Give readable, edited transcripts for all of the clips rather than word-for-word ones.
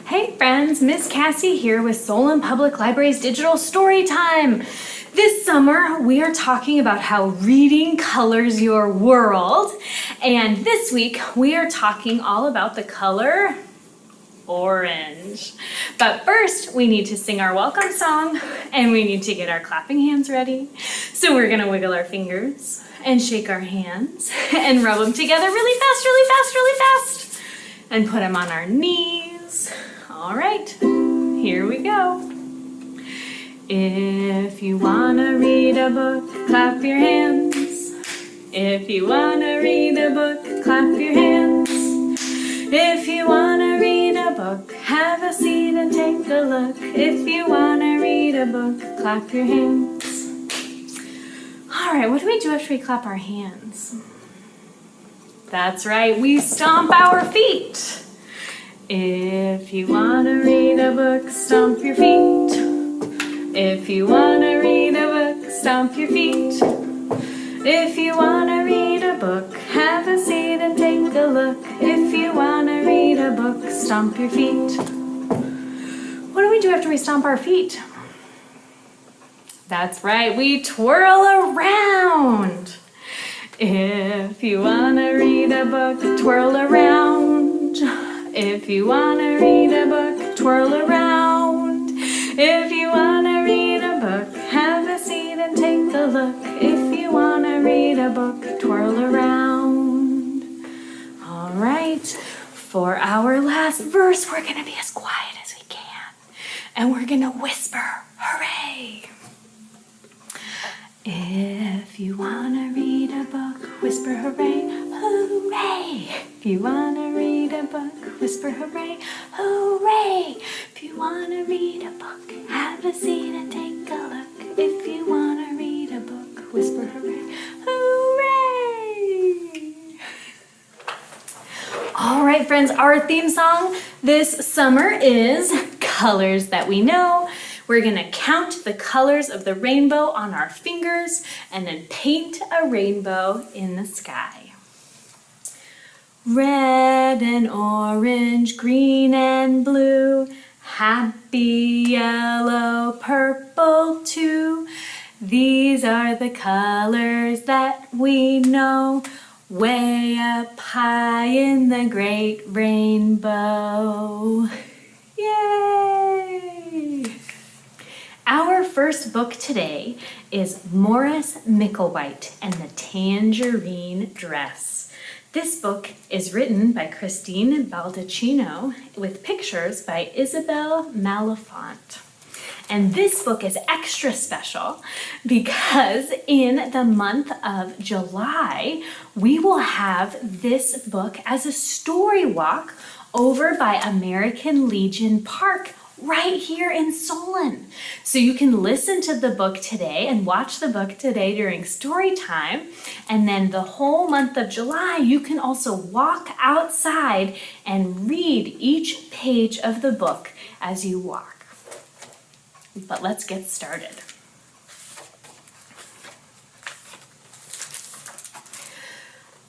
Hey friends, Miss Cassie here with Solon Public Library's Digital Storytime. This summer we are talking about how reading colors your world, and this week we are talking all about the color orange. But first we need to sing our welcome song and we need to get our clapping hands ready. So we're gonna wiggle our fingers and shake our hands and rub them together really fast, really fast, really fast, and put them on our knees. All right, here we go. If you wanna read a book, clap your hands. If you wanna read a book, clap your hands. If you wanna read a book, have a seat and take a look. If you wanna read a book, clap your hands. All right, what do we do after we clap our hands? That's right, we stomp our feet. If you wanna read a book, stomp your feet. If you wanna read a book, stomp your feet. If you wanna read a book, have a seat and take a look. If you wanna read a book, stomp your feet. What do we do after we stomp our feet? That's right, we twirl around. If you wanna read a book, twirl around. If you wanna read a book, twirl around. If you wanna read a book, have a seat and take a look. If you wanna read a book, twirl around. All right, for our last verse, we're gonna be as quiet as we can. And we're gonna whisper, hooray. If you wanna read a book, whisper hooray, hooray. If you wanna read a book, whisper hooray, hooray. If you wanna read a book, have a seat and take a look. If you wanna read a book, whisper hooray, hooray. All right, friends, our theme song this summer is Colors That We Know. We're gonna count the colors of the rainbow on our fingers and then paint a rainbow in the sky. Red and orange, green and blue, happy yellow, purple too. These are the colors that we know, way up high in the great rainbow. Yay! Our first book today is Morris Micklewhite and the Tangerine Dress. This book is written by Christine Baldacchino with pictures by Isabel Malafont. And this book is extra special because in the month of July, we will have this book as a story walk over by American Legion Park right here in Solon. So you can listen to the book today and watch the book today during story time. And then the whole month of July, you can also walk outside and read each page of the book as you walk. But let's get started.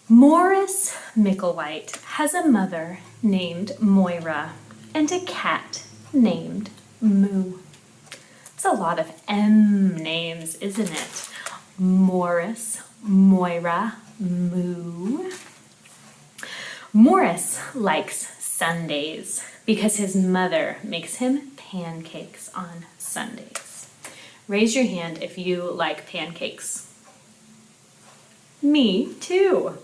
Morris Micklewhite has a mother named Moira and a cat named Moo. It's a lot of M names, isn't it? Morris, Moira, Moo. Morris likes Sundays because his mother makes him pancakes on Sundays. Raise your hand if you like pancakes. Me too.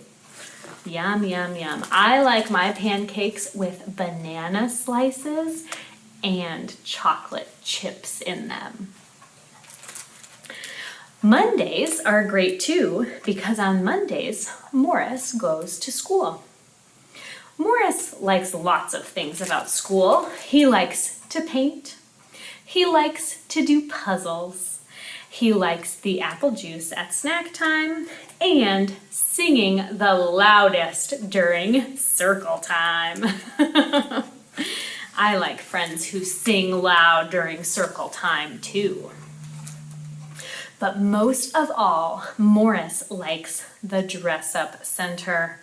Yum, yum, yum. I like my pancakes with banana slices and chocolate chips in them. Mondays are great too because on Mondays, Morris goes to school. Morris likes lots of things about school. He likes to paint. He likes to do puzzles. He likes the apple juice at snack time and singing the loudest during circle time. I like friends who sing loud during circle time too. But most of all, Morris likes the dress-up center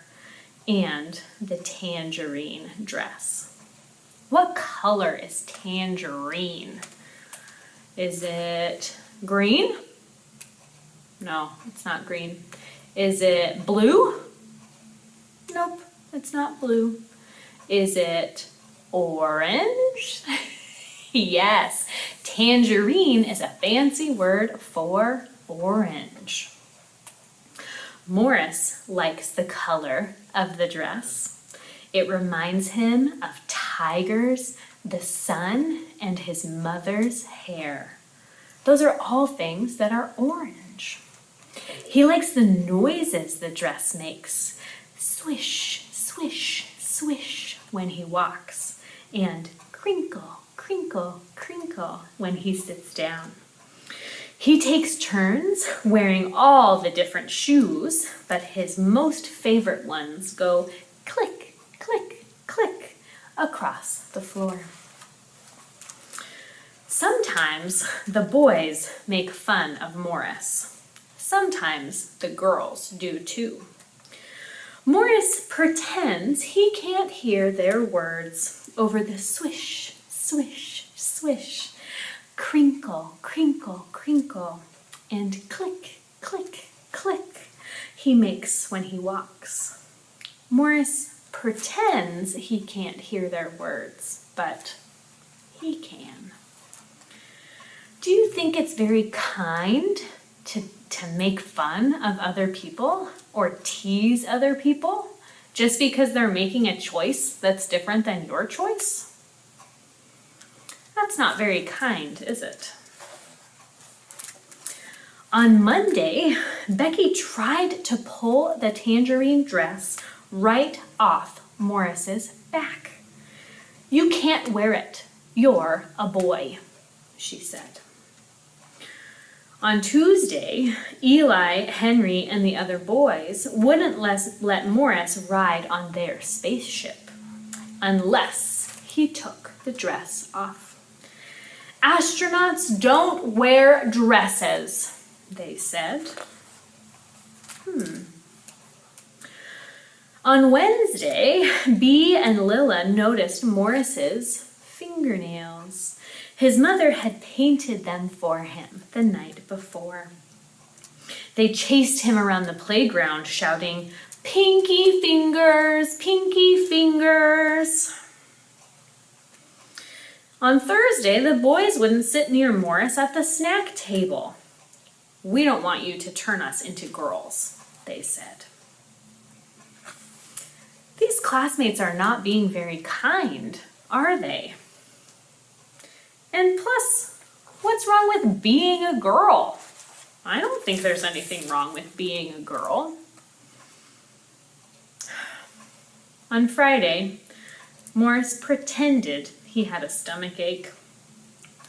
and the tangerine dress. What color is tangerine? Is it green? No, it's not green. Is it blue? Nope, it's not blue. Is it orange? Yes, tangerine is a fancy word for orange. Morris likes the color of the dress. It reminds him of tigers, the sun, and his mother's hair. Those are all things that are orange. He likes the noises the dress makes. Swish, swish, swish when he walks, and crinkle, crinkle, crinkle when he sits down. He takes turns wearing all the different shoes, but his most favorite ones go click, click, click across the floor. Sometimes the boys make fun of Morris. Sometimes the girls do too. Morris pretends he can't hear their words over the swish, swish, swish, crinkle, crinkle, crinkle, and click, click, click he makes when he walks. Morris pretends he can't hear their words, but he can. Do you think it's very kind to make fun of other people or tease other people just because they're making a choice that's different than your choice? That's not very kind, is it? On Monday, Becky tried to pull the tangerine dress right off Morris's back. "You can't wear it. You're a boy," she said. On Tuesday, Eli, Henry, and the other boys wouldn't let Morris ride on their spaceship unless he took the dress off. "Astronauts don't wear dresses," they said. On Wednesday, Bee and Lilla noticed Morris's fingernails. His mother had painted them for him the night before. They chased him around the playground shouting, "Pinky fingers, pinky fingers." On Thursday, the boys wouldn't sit near Morris at the snack table. "We don't want you to turn us into girls," they said. These classmates are not being very kind, are they? And plus, what's wrong with being a girl? I don't think there's anything wrong with being a girl. On Friday, Morris pretended he had a stomach ache.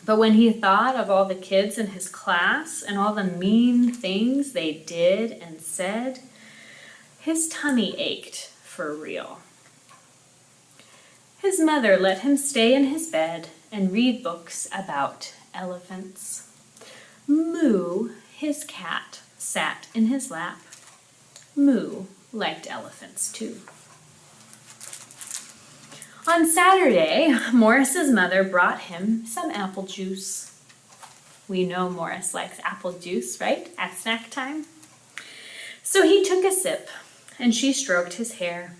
But when he thought of all the kids in his class and all the mean things they did and said, his tummy ached for real. His mother let him stay in his bed and read books about elephants. Moo, his cat, sat in his lap. Moo liked elephants too. On Saturday, Morris's mother brought him some apple juice. We know Morris likes apple juice, right, at snack time? So he took a sip, and she stroked his hair,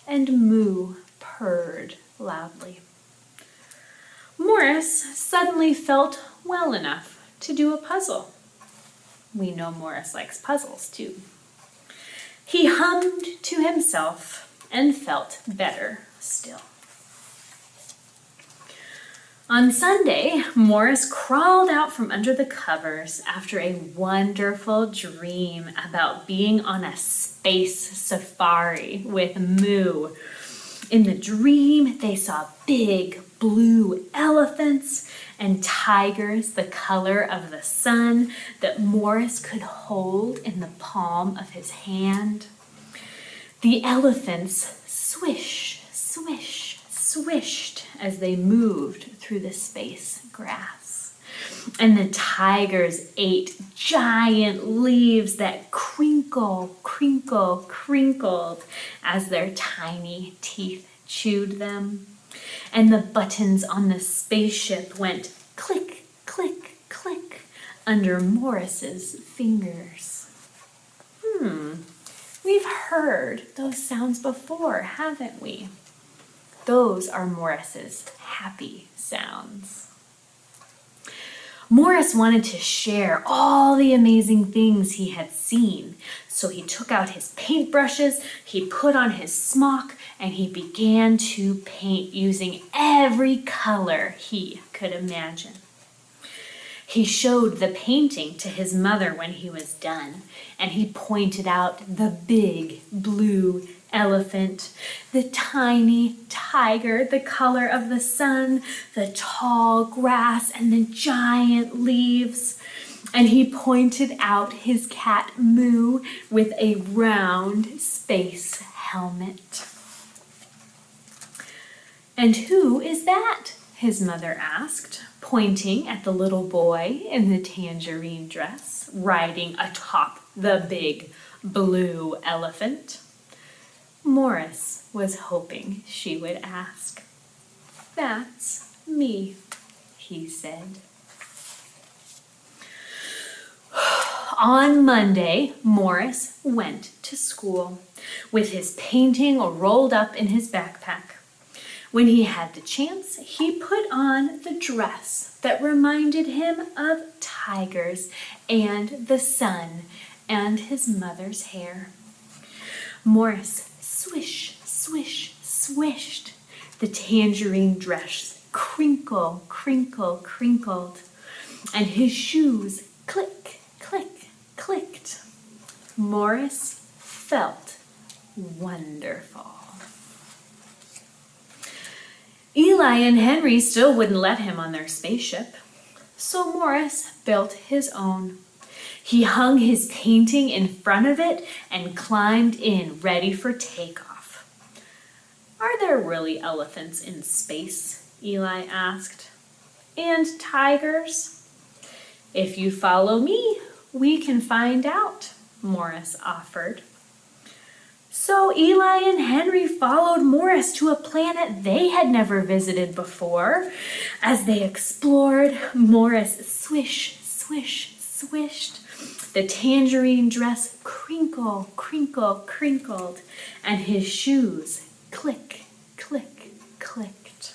and Moo purred loudly. Morris suddenly felt well enough to do a puzzle. We know Morris likes puzzles too. He hummed to himself and felt better still. On Sunday, Morris crawled out from under the covers after a wonderful dream about being on a space safari with Moo. In the dream, they saw big blue elephants and tigers the color of the sun that Morris could hold in the palm of his hand. The elephants swish, swish, swished as they moved through the space grass. And the tigers ate giant leaves that crinkle, crinkle, crinkled as their tiny teeth chewed them. and the buttons on the spaceship went click, click, click under Morris's fingers. We've heard those sounds before, haven't we? Those are Morris's happy sounds. Morris wanted to share all the amazing things he had seen, so he took out his paintbrushes, he put on his smock, and he began to paint using every color he could imagine. He showed the painting to his mother when he was done, and he pointed out the big blue elephant, the tiny tiger, the color of the sun, the tall grass, and the giant leaves. And he pointed out his cat Moo with a round space helmet. "And who is that?" his mother asked, pointing at the little boy in the tangerine dress, riding atop the big blue elephant. Morris was hoping she would ask. "That's me," he said. On Monday, Morris went to school with his painting rolled up in his backpack. When he had the chance, he put on the dress that reminded him of tigers and the sun and his mother's hair. Morris swish, swish, swished. The tangerine dress crinkle, crinkle, crinkled, and his shoes click, click, clicked. Morris felt wonderful. Eli and Henry still wouldn't let him on their spaceship, so Morris built his own. He hung his painting in front of it and climbed in, ready for takeoff. "Are there really elephants in space?" Eli asked. "And tigers?" "If you follow me, we can find out," Morris offered. So Eli and Henry followed Morris to a planet they had never visited before. As they explored, Morris swish, swish, swished. The tangerine dress crinkle, crinkle, crinkled, and his shoes click, click, clicked.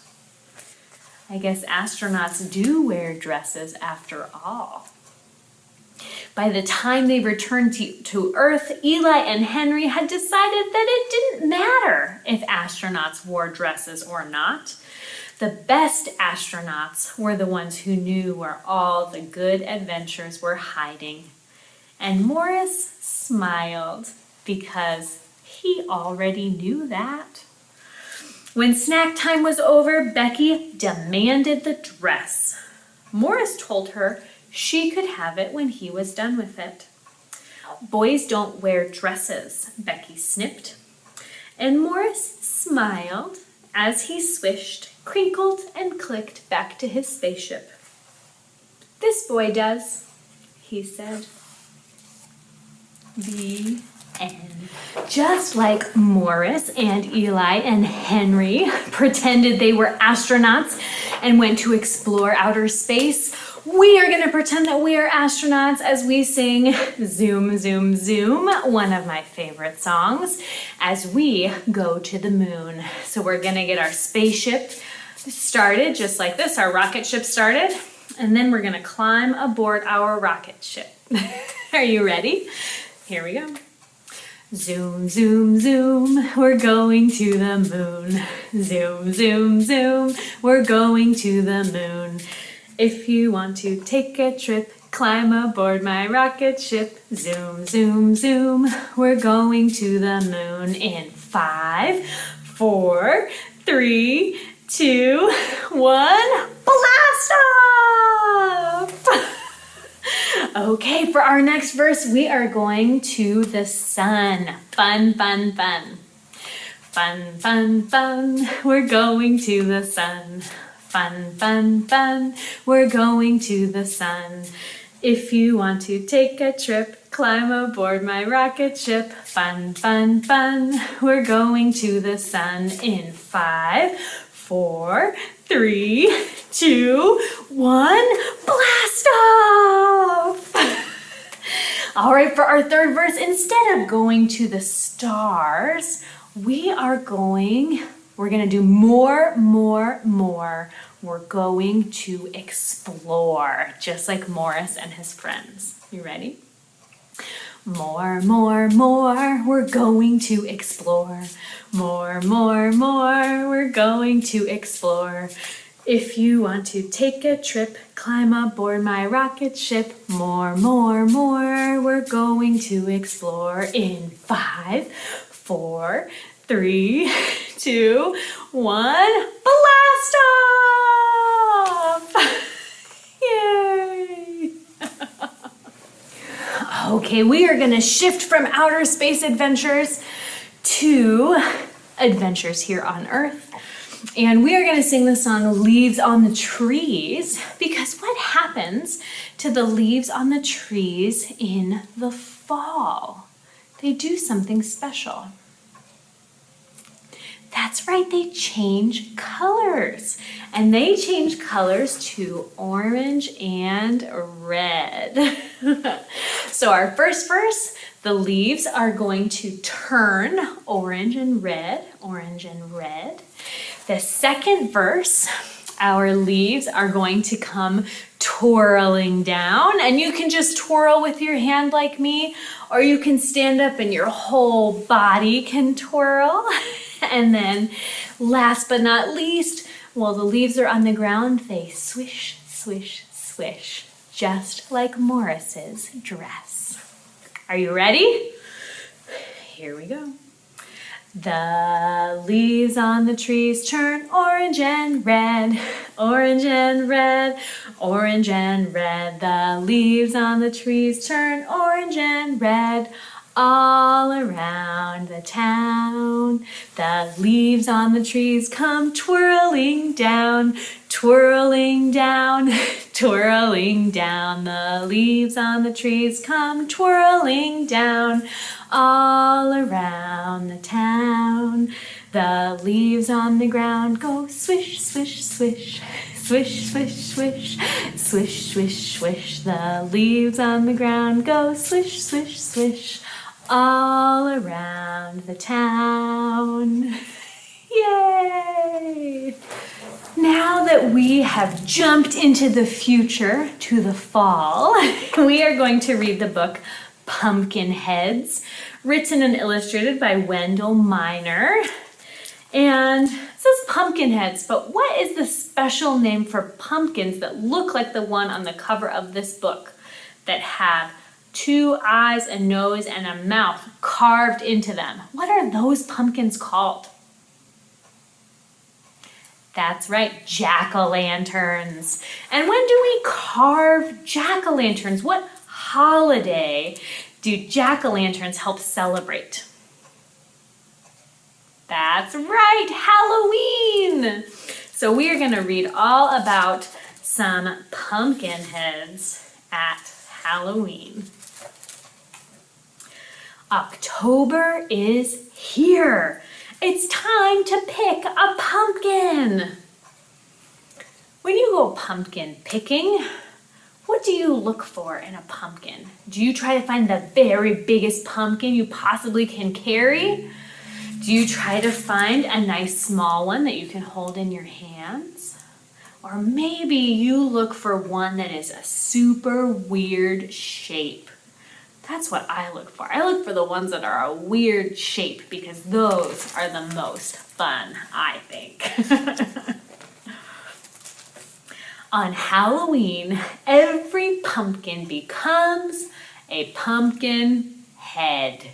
I guess astronauts do wear dresses after all. By the time they returned to Earth, Eli and Henry had decided that it didn't matter if astronauts wore dresses or not. The best astronauts were the ones who knew where all the good adventures were hiding. And Morris smiled because he already knew that. When snack time was over, Becky demanded the dress. Morris told her she could have it when he was done with it. "Boys don't wear dresses," Becky snipped. And Morris smiled as he swished, crinkled, and clicked back to his spaceship. "This boy does," he said. The end. Just like Morris and Eli and Henry pretended they were astronauts and went to explore outer space, we are going to pretend that we are astronauts as we sing Zoom, Zoom, Zoom, one of my favorite songs, as we go to the moon. So we're going to get our spaceship started just like this, our rocket ship started, and then we're going to climb aboard our rocket ship. Are you ready? Here we go. Zoom, zoom, zoom, we're going to the moon. Zoom, zoom, zoom, we're going to the moon. If you want to take a trip, climb aboard my rocket ship. Zoom, zoom, zoom, we're going to the moon in 5, 4, 3, 2, 1, blast off! Okay, for our next verse, we are going to the sun. Fun, fun, fun. Fun, fun, fun, we're going to the sun. Fun, fun, fun, we're going to the sun. If you want to take a trip, climb aboard my rocket ship. Fun, fun, fun, we're going to the sun in 5, 4, 3, 2, 1, blast off! All right, for our third verse, instead of going to the stars, we're going to do more. We're going to explore, just like Morris and his friends. You ready? More, we're going to explore. More, we're going to explore. If you want to take a trip, climb aboard my rocket ship. More, we're going to explore. In 5, 4, 3, 2, 1, blast off! Yay! Okay, we are going to shift from outer space adventures to adventures here on Earth. And we are going to sing the song Leaves on the Trees, because what happens to the leaves on the trees in the fall? They do something special. That's right, they change colors. And they change colors to orange and red. So our first verse, the leaves are going to turn orange and red, orange and red. The second verse, our leaves are going to come twirling down, and you can just twirl with your hand like me, or you can stand up and your whole body can twirl. And then last but not least, while the leaves are on the ground, they swish, swish, swish, just like Morris's dress. Are you ready? Here we go. The leaves on the trees turn orange and red, orange and red, orange and red. The leaves on the trees turn orange and red all around the town. The leaves on the trees come twirling down, twirling down, twirling down. The leaves on the trees come twirling down all around the town. The leaves on the ground go swish, swish, swish, swish, swish, swish, swish, swish, swish. The leaves on the ground go swish, swish, swish, all around the town. Yay! Now that we have jumped into the future, to the fall, we are going to read the book Pumpkinheads, written and illustrated by Wendell Miner. And it says Pumpkinheads, but what is the special name for pumpkins that look like the one on the cover of this book, that have 2 eyes, a nose, and a mouth carved into them? What are those pumpkins called? That's right, jack-o'-lanterns. And when do we carve jack-o'-lanterns? What holiday do jack-o'-lanterns help celebrate? That's right, Halloween! So we are going to read all about some pumpkin heads at Halloween. October is here. It's time to pick a pumpkin. When you go pumpkin picking, what do you look for in a pumpkin? Do you try to find the very biggest pumpkin you possibly can carry? Do you try to find a nice small one that you can hold in your hands? Or maybe you look for one that is a super weird shape. That's what I look for. I look for the ones that are a weird shape because those are the most fun, I think. On Halloween, every pumpkin becomes a pumpkin head.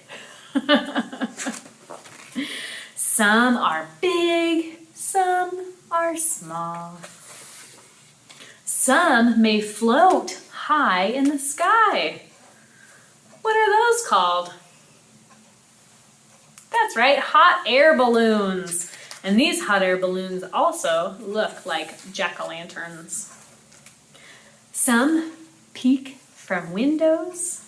Some are big, some are small. Some may float high in the sky. What are those called? That's right, hot air balloons. And these hot air balloons also look like jack-o'-lanterns. Some peek from windows.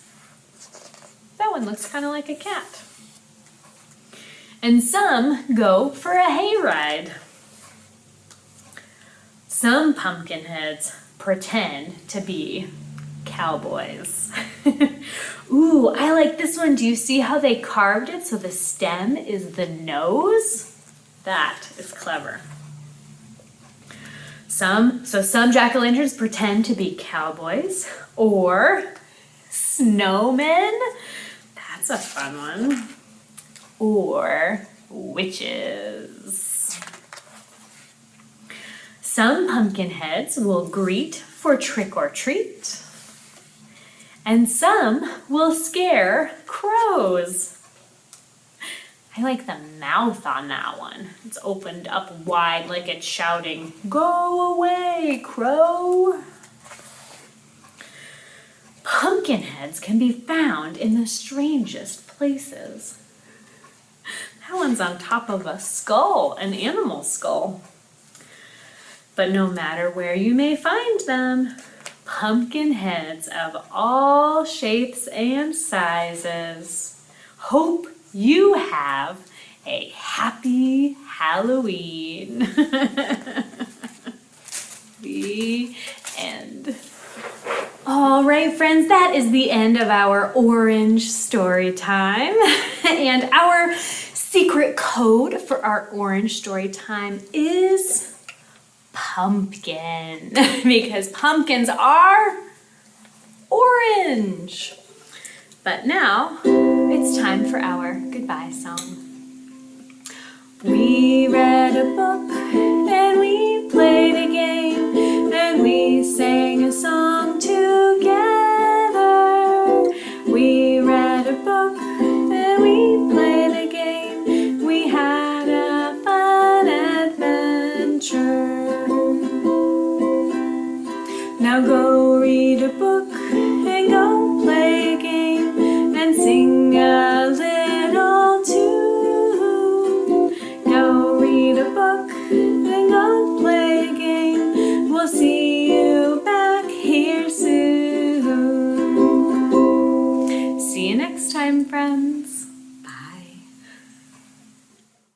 That one looks kind of like a cat. And some go for a hayride. Some pumpkinheads pretend to be cowboys. Ooh, I like this one. Do you see how they carved it so the stem is the nose? That is clever. Some jack-o'-lanterns pretend to be cowboys or snowmen. That's a fun one. Or witches. Some pumpkinheads will greet for trick or treat. And some will scare crows. I like the mouth on that one. It's opened up wide like it's shouting, "Go away, crow!" Pumpkinheads can be found in the strangest places. That one's on top of a skull, an animal skull. But no matter where you may find them, pumpkinheads of all shapes and sizes hope you have a happy Halloween. The end. All right, friends, that is the end of our orange story time. And our secret code for our orange story time is pumpkin, because pumpkins are orange. But now it's time for our goodbye song. We read a book and we played a game and we sang a song together. We read a book and we played a game. We had a fun adventure. Now go read a book and go play a game and sing a little too. Go read a book and go play a game. We'll see you back here soon. See you next time, friends.